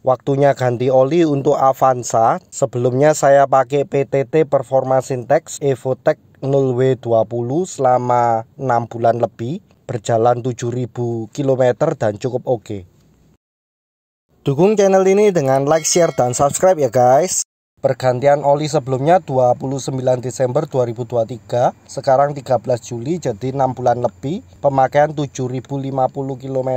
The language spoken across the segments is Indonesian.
Waktunya ganti oli untuk Avanza. Sebelumnya saya pakai PTT Performa Sintex Evotech 0W20 selama 6 bulan lebih, berjalan 7.000 km dan cukup oke. Dukung channel ini dengan like, share, dan subscribe ya guys. Pergantian oli sebelumnya 29 Desember 2023, sekarang 13 Juli, jadi 6 bulan lebih. Pemakaian 7.050 km.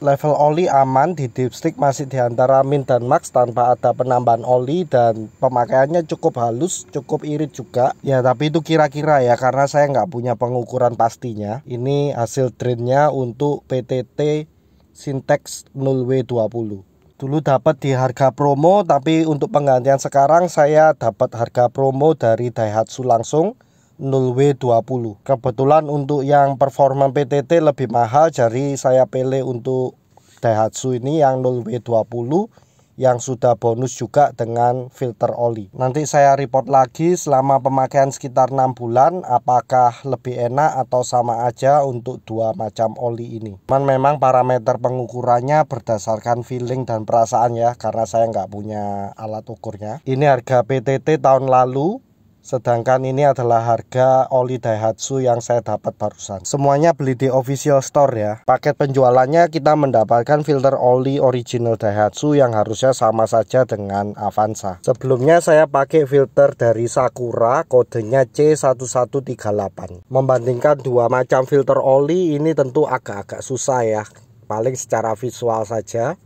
Level oli aman, di dipstick masih di antara min dan max tanpa ada penambahan oli, dan pemakaiannya cukup halus, cukup irit juga. Ya tapi itu kira-kira ya, karena saya nggak punya pengukuran pastinya. Ini hasil drainnya untuk PTT Sintex 0W20. Dulu dapat di harga promo, tapi untuk penggantian sekarang saya dapat harga promo dari Daihatsu langsung 0W20. Kebetulan untuk yang performa PTT lebih mahal, jadi saya pilih untuk Daihatsu ini yang 0W20 yang sudah bonus juga dengan filter oli. Nanti saya report lagi selama pemakaian sekitar 6 bulan apakah lebih enak atau sama aja untuk dua macam oli ini. Memang parameter pengukurannya berdasarkan feeling dan perasaan ya, karena saya nggak punya alat ukurnya. Ini harga PTT tahun lalu, sedangkan ini adalah harga oli Daihatsu yang saya dapat barusan. Semuanya beli di official store ya. Paket penjualannya kita mendapatkan filter oli original Daihatsu yang harusnya sama saja dengan Avanza. Sebelumnya saya pakai filter dari Sakura, kodenya C1138. Membandingkan dua macam filter oli ini tentu agak-agak susah ya, paling secara visual saja.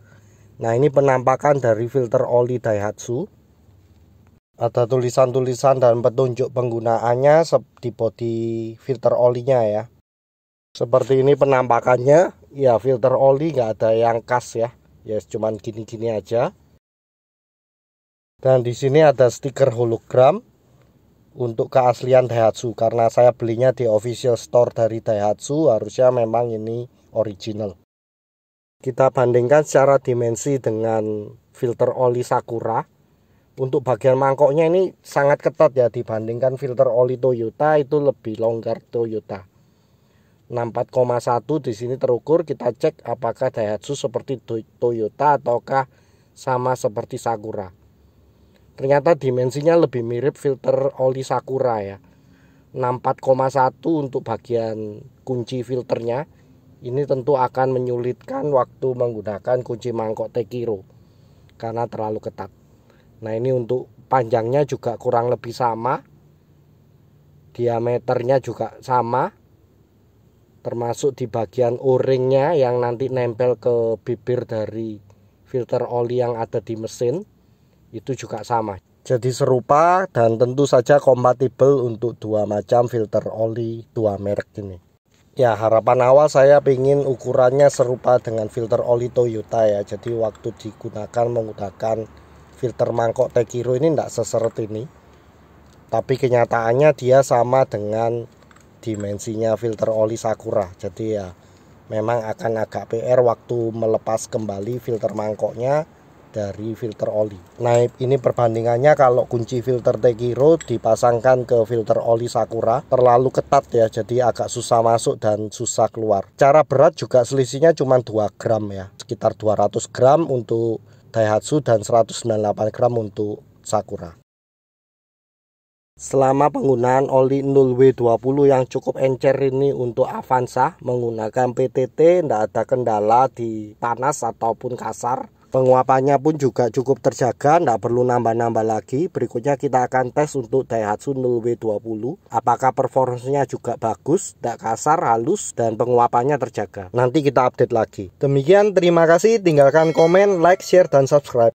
Nah, ini penampakan dari filter oli Daihatsu. Ada tulisan-tulisan dan petunjuk penggunaannya di bodi filter olinya ya. Seperti ini penampakannya. Ya, filter oli nggak ada yang khas ya. Ya cuman gini-gini aja. Dan di sini ada stiker hologram untuk keaslian Daihatsu. Karena saya belinya di official store dari Daihatsu, harusnya memang ini original. Kita bandingkan secara dimensi dengan filter oli Sakura. Untuk bagian mangkoknya ini sangat ketat ya, dibandingkan filter oli Toyota itu lebih longgar Toyota. 64,1 di sini terukur. Kita cek apakah Daihatsu seperti Toyota ataukah sama seperti Sakura. Ternyata dimensinya lebih mirip filter oli Sakura ya. 64,1 untuk bagian kunci filternya. Ini tentu akan menyulitkan waktu menggunakan kunci mangkok Tekiro karena terlalu ketat. Nah, ini untuk panjangnya juga kurang lebih sama, diameternya juga sama, termasuk di bagian o-ringnya yang nanti nempel ke bibir dari filter oli yang ada di mesin, itu juga sama. Jadi serupa dan tentu saja kompatibel untuk dua macam filter oli dua merek ini. Ya, harapan awal saya ingin ukurannya serupa dengan filter oli Toyota ya, jadi waktu digunakan menggunakan filter mangkok Tekiro ini tidak seseret ini. Tapi kenyataannya dia sama dengan dimensinya filter oli Sakura. Jadi ya memang akan agak PR waktu melepas kembali filter mangkoknya dari filter oli. Nah, ini perbandingannya kalau kunci filter Tekiro dipasangkan ke filter oli Sakura terlalu ketat ya, jadi agak susah masuk dan susah keluar. Cara berat juga selisihnya cuma 2 gram ya, sekitar 200 gram untuk Daihatsu dan 198 gram untuk Sakura. Selama penggunaan oli 0W20 yang cukup encer ini untuk Avanza menggunakan PTT, tidak ada kendala di panas ataupun kasar. Penguapannya pun juga cukup terjaga, tidak perlu nambah-nambah lagi. Berikutnya kita akan tes untuk Daihatsu 0W20. Apakah performanya juga bagus, tidak kasar, halus, dan penguapannya terjaga. Nanti kita update lagi. Demikian, terima kasih. Tinggalkan komen, like, share, dan subscribe.